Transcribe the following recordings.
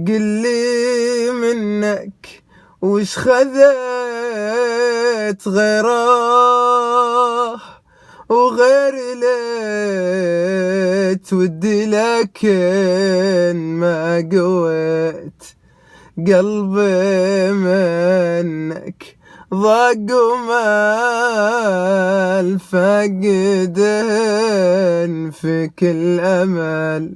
قلي منك وش خذيت غيره وغير ليت ودي لكن ما قويت قلبي منك ضاق ومال فاقدين في كل أمل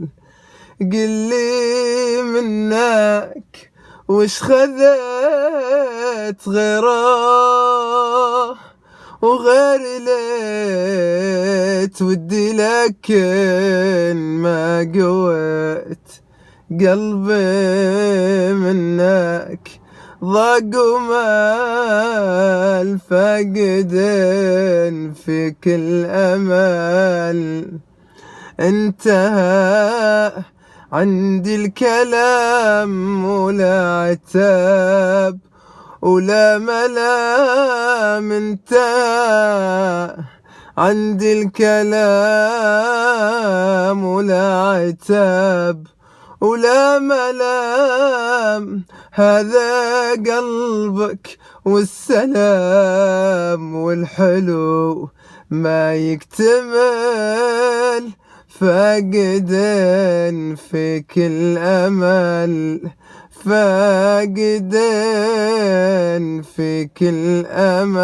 قلي منك وش خذيت غيره وغير ليت ودي لكن ما قويت قلبي منك ضاق ومال فاقدين في كل أمل انتهى عندي الكلام ولا عتاب ولا ملام انتهى عندي الكلام ولا عتاب ولا ملام هذا قلبك والسلام والحلو ما يكتمل فاقدين في كل أمل فاقدين في كل أمل